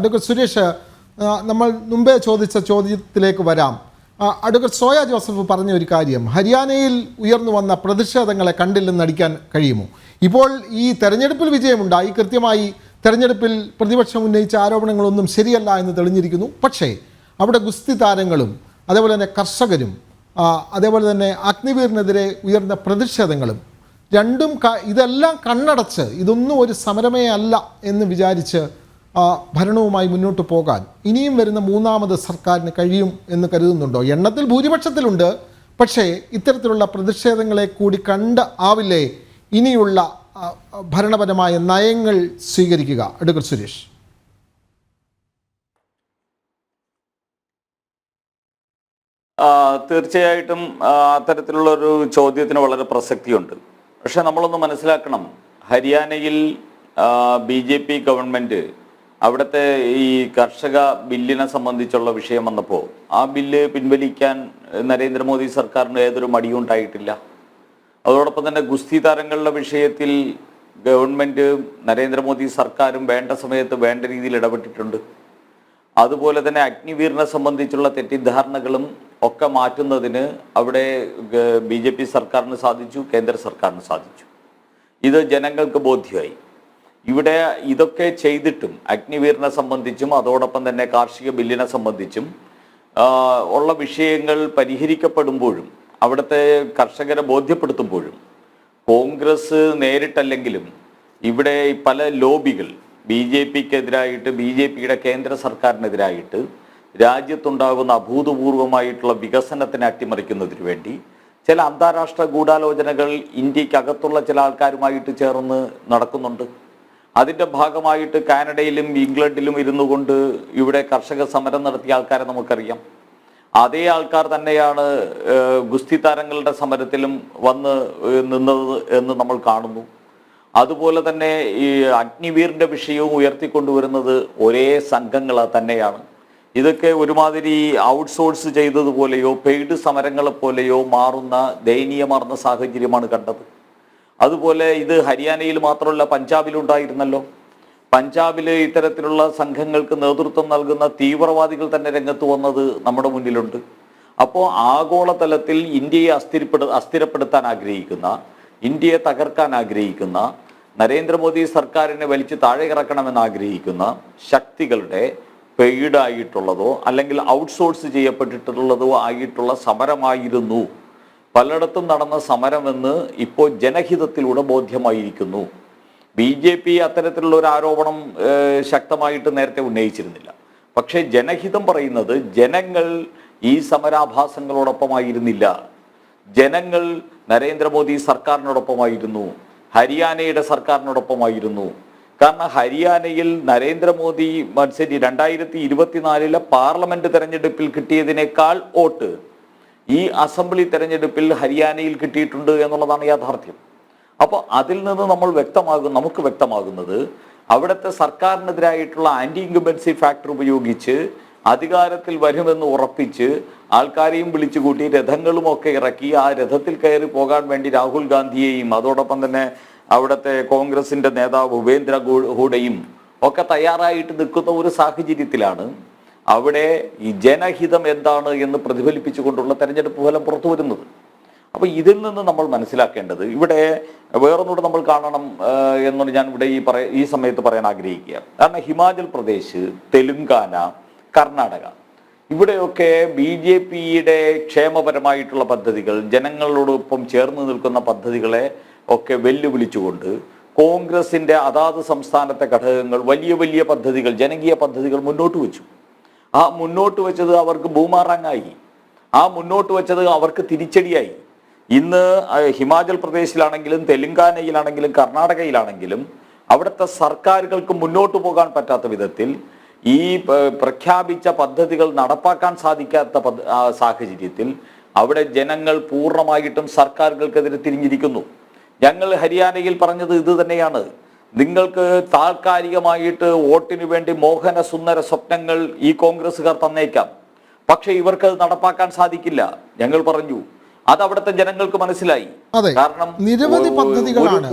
Advocate Suresh, നമ്മൾ മുമ്പേ ചോദിച്ച ചോദ്യത്തിലേക്ക് വരാം. അഡ്വക്കേറ്റ് സോയ ജോസഫ് പറഞ്ഞ ഒരു കാര്യം, ഹരിയാനയിൽ ഉയർന്നു വന്ന പ്രതിഷേധങ്ങളെ കണ്ടില്ലെന്ന് നടിക്കാൻ കഴിയുമോ? ഇപ്പോൾ ഈ തെരഞ്ഞെടുപ്പിൽ വിജയമുണ്ടായി, കൃത്യമായി തെരഞ്ഞെടുപ്പിൽ പ്രതിപക്ഷം ഉന്നയിച്ച ആരോപണങ്ങളൊന്നും ശരിയല്ല എന്ന് തെളിഞ്ഞിരിക്കുന്നു. പക്ഷേ അവിടെ ഗുസ്തി താരങ്ങളും അതേപോലെ തന്നെ കർഷകരും അതേപോലെ തന്നെ അഗ്നിവീറിനെതിരെ ഉയർന്ന പ്രതിഷേധങ്ങളും രണ്ടും ഇതെല്ലാം കണ്ണടച്ച് ഇതൊന്നും ഒരു സമരമേ അല്ല എന്ന് വിചാരിച്ച് ഭരണവുമായി മുന്നോട്ട് പോകാൻ ഇനിയും വരുന്ന മൂന്നാമത് സർക്കാരിന് കഴിയും എന്ന് കരുതുന്നുണ്ടോ? എണ്ണത്തിൽ ഭൂരിപക്ഷത്തിലുണ്ട്, പക്ഷേ ഇത്തരത്തിലുള്ള പ്രതിഷേധങ്ങളെ കൂടി കണ്ട് ആവില്ലേ ഇനിയുള്ള ഭരണപരമായ നയങ്ങൾ സ്വീകരിക്കുക? അഡ്വക്കേറ്റ് സുരേഷ്. തീർച്ചയായിട്ടും അത്തരത്തിലുള്ളൊരു ചോദ്യത്തിന് വളരെ പ്രസക്തിയുണ്ട്. പക്ഷെ നമ്മളൊന്ന് മനസ്സിലാക്കണം, ഹരിയാനയിൽ BJP ഗവൺമെൻറ് അവിടുത്തെ ഈ കർഷക ബില്ലിനെ സംബന്ധിച്ചുള്ള വിഷയം വന്നപ്പോൾ ആ ബില്ല് പിൻവലിക്കാൻ നരേന്ദ്രമോദി സർക്കാരിന് ഏതൊരു മടിയും ഉണ്ടായിട്ടില്ല. അതോടൊപ്പം തന്നെ ഗുസ്തി താരങ്ങളുടെ വിഷയത്തിൽ ഗവൺമെൻറ് നരേന്ദ്രമോദി സർക്കാരും വേണ്ട സമയത്ത് വേണ്ട രീതിയിൽ ഇടപെട്ടിട്ടുണ്ട്. അതുപോലെ തന്നെ അഗ്നിവീറിനെ സംബന്ധിച്ചുള്ള തെറ്റിദ്ധാരണകളും ഒക്കെ മാറ്റുന്നതിന് അവിടെ BJP സർക്കാരിന് സാധിച്ചു, കേന്ദ്ര സർക്കാരിന് സാധിച്ചു. ഇത് ജനങ്ങൾക്ക് ബോധ്യമായി. ഇവിടെ ഇതൊക്കെ ചെയ്തിട്ടും അഗ്നിവീറിനെ സംബന്ധിച്ചും അതോടൊപ്പം തന്നെ കാർഷിക ബില്ലിനെ സംബന്ധിച്ചും ഉള്ള വിഷയങ്ങൾ പരിഹരിക്കപ്പെടുമ്പോഴും അവിടുത്തെ കർഷകരെ ബോധ്യപ്പെടുത്തുമ്പോഴും കോൺഗ്രസ് നേരിട്ടല്ലെങ്കിലും ഇവിടെ പല ലോബികൾ BJPക്കെതിരായിട്ട്, BJPയുടെ കേന്ദ്ര സർക്കാരിനെതിരായിട്ട് രാജ്യത്തുണ്ടാകുന്ന അഭൂതപൂർവമായിട്ടുള്ള വികസനത്തിനെ അട്ടിമറിക്കുന്നതിന് വേണ്ടി ചില അന്താരാഷ്ട്ര ഗൂഢാലോചനകൾ ഇന്ത്യക്കകത്തുള്ള ചില ആൾക്കാരുമായിട്ട് ചേർന്ന് നടക്കുന്നുണ്ട്. അതിൻ്റെ ഭാഗമായിട്ട് കാനഡയിലും ഇംഗ്ലണ്ടിലും ഇരുന്നു കൊണ്ട് ഇവിടെ കർഷക സമരം നടത്തിയ ആൾക്കാരെ നമുക്കറിയാം. അതേ ആൾക്കാർ തന്നെയാണ് ഗുസ്തി താരങ്ങളുടെ സമരത്തിലും വന്ന് നിന്നത് എന്ന് നമ്മൾ കാണുന്നു. അതുപോലെ തന്നെ ഈ അഗ്നിവീറിൻ്റെ വിഷയവും ഉയർത്തിക്കൊണ്ടുവരുന്നത് ഒരേ സംഘങ്ങൾ തന്നെയാണ്. ഇതൊക്കെ ഒരുമാതിരി ഔട്ട്സോഴ്സ് ചെയ്തതുപോലെയോ പെയ്ഡ് സമരങ്ങളെ പോലെയോ മാറുന്ന ദയനീയമാർന്ന സാഹചര്യമാണ് കണ്ടത്. അതുപോലെ ഇത് ഹരിയാനയിൽ മാത്രമല്ല, പഞ്ചാബിലുണ്ടായിരുന്നല്ലോ. പഞ്ചാബിൽ ഇത്തരത്തിലുള്ള സംഘങ്ങൾക്ക് നേതൃത്വം നൽകുന്ന തീവ്രവാദികൾ തന്നെ രംഗത്ത് വന്നത് നമ്മുടെ മുന്നിലുണ്ട്. അപ്പോൾ ആഗോളതലത്തിൽ ഇന്ത്യയെ അസ്ഥിരപ്പെടുത്താൻ ആഗ്രഹിക്കുന്ന, ഇന്ത്യയെ തകർക്കാൻ ആഗ്രഹിക്കുന്ന, നരേന്ദ്രമോദി സർക്കാരിനെ വലിച്ച് താഴെ ഇറക്കണമെന്ന് ആഗ്രഹിക്കുന്ന ശക്തികളുടെ പെയ്ഡായിട്ടുള്ളതോ അല്ലെങ്കിൽ ഔട്ട്സോഴ്സ് ചെയ്യപ്പെട്ടിട്ടുള്ളതോ ആയിട്ടുള്ള സമരമായിരുന്നു പലയിടത്തും നടന്ന സമരമെന്ന് ഇപ്പോൾ ജനഹിതത്തിലൂടെ ബോധ്യമായിരിക്കുന്നു. BJP അത്തരത്തിലുള്ള ഒരു ആരോപണം ശക്തമായിട്ട് നേരത്തെ ഉന്നയിച്ചിരുന്നില്ല. പക്ഷേ ജനഹിതം പറയുന്നത് ജനങ്ങൾ ഈ സമരാഭാസങ്ങളോടൊപ്പമായിരുന്നില്ല. ജനങ്ങൾ നരേന്ദ്രമോദി സർക്കാരിനോടൊപ്പമായിരുന്നു, ഹരിയാനയുടെ സർക്കാരിനോടൊപ്പമായിരുന്നു. കാരണം ഹരിയാനയിൽ നരേന്ദ്രമോദി മത്സരി 2024 പാർലമെന്റ് തെരഞ്ഞെടുപ്പിൽ കിട്ടിയതിനേക്കാൾ വോട്ട് ഈ അസംബ്ലി തെരഞ്ഞെടുപ്പിൽ ഹരിയാനയിൽ കിട്ടിയിട്ടുണ്ട് എന്നുള്ളതാണ് യാഥാർത്ഥ്യം. അപ്പോൾ അതിൽ നിന്ന് നമുക്ക് വ്യക്തമാകുന്നത് അവിടുത്തെ സർക്കാരിനെതിരായിട്ടുള്ള ആന്റി ഇൻകംബൻസി ഫാക്ടർ ഉപയോഗിച്ച് അധികാരത്തിൽ വരുമെന്ന് ഉറപ്പിച്ച് ആൾക്കാരെയും വിളിച്ചുകൂട്ടി രഥങ്ങളുമൊക്കെ ഇറക്കി ആ രഥത്തിൽ കയറി പോകാൻ വേണ്ടി രാഹുൽ ഗാന്ധിയെയും അതോടൊപ്പം തന്നെ അവിടുത്തെ കോൺഗ്രസിന്റെ നേതാവ് ഭൂപേന്ദ്ര ഹൂഡയും ഒക്കെ തയ്യാറായിട്ട് നിൽക്കുന്ന ഒരു സാഹചര്യത്തിലാണ് അവിടെ ഈ ജനഹിതം എന്താണ് എന്ന് പ്രതിഫലിപ്പിച്ചുകൊണ്ടുള്ള തെരഞ്ഞെടുപ്പ് ഫലം പുറത്തു വരുന്നത്. അപ്പോൾ ഇതിൽ നിന്ന് നമ്മൾ മനസ്സിലാക്കേണ്ടത്, ഇവിടെ വേറൊന്നുകൂടെ നമ്മൾ കാണണം എന്നാണ് ഞാൻ ഇവിടെ ഈ സമയത്ത് പറയാൻ ആഗ്രഹിക്കുക. കാരണം ഹിമാചൽ പ്രദേശ്, തെലുങ്കാന, കർണാടക ഇവിടെയൊക്കെ BJPയുടെ ക്ഷേമപരമായിട്ടുള്ള പദ്ധതികൾ, ജനങ്ങളോടൊപ്പം ചേർന്ന് നിൽക്കുന്ന പദ്ധതികളെ ഒക്കെ വെല്ലുവിളിച്ചുകൊണ്ട് കോൺഗ്രസിൻ്റെ അതാത് സംസ്ഥാനത്തെ ഘടകങ്ങൾ വലിയ വലിയ പദ്ധതികൾ, ജനകീയ പദ്ധതികൾ മുന്നോട്ട് വെച്ചു. ആ മുന്നോട്ട് വെച്ചത് അവർക്ക് ബൂമാറാങ്ങായി. ആ മുന്നോട്ട് വെച്ചത് അവർക്ക് തിരിച്ചടിയായി. ഇന്ന് ഹിമാചൽ പ്രദേശിലാണെങ്കിലും തെലുങ്കാനയിലാണെങ്കിലും കർണാടകയിലാണെങ്കിലും അവിടുത്തെ സർക്കാരുകൾക്ക് മുന്നോട്ട് പോകാൻ പറ്റാത്ത വിധത്തിൽ ഈ പ്രഖ്യാപിച്ച പദ്ധതികൾ നടപ്പാക്കാൻ സാധിക്കാത്ത സാഹചര്യത്തിൽ അവിടെ ജനങ്ങൾ പൂർണ്ണമായിട്ടും സർക്കാരുകൾക്കെതിരെ തിരിഞ്ഞിരിക്കുന്നു. ഞങ്ങൾ ഹരിയാനയിൽ പറഞ്ഞത് ഇത് തന്നെയാണ്. നിങ്ങൾക്ക് താൽക്കാലികമായിട്ട് വോട്ടിനു വേണ്ടി മോഹന സുന്ദര സ്വപ്നങ്ങൾ ഈ കോൺഗ്രസ്സുകാർ തന്നേക്കാം, പക്ഷെ ഇവർക്ക് അത് നടപ്പാക്കാൻ സാധിക്കില്ല. ഞങ്ങൾ പറഞ്ഞു, അത് അവിടുത്തെ ജനങ്ങൾക്ക് മനസ്സിലായി. കാരണം നിരവധി പദ്ധതികളാണ്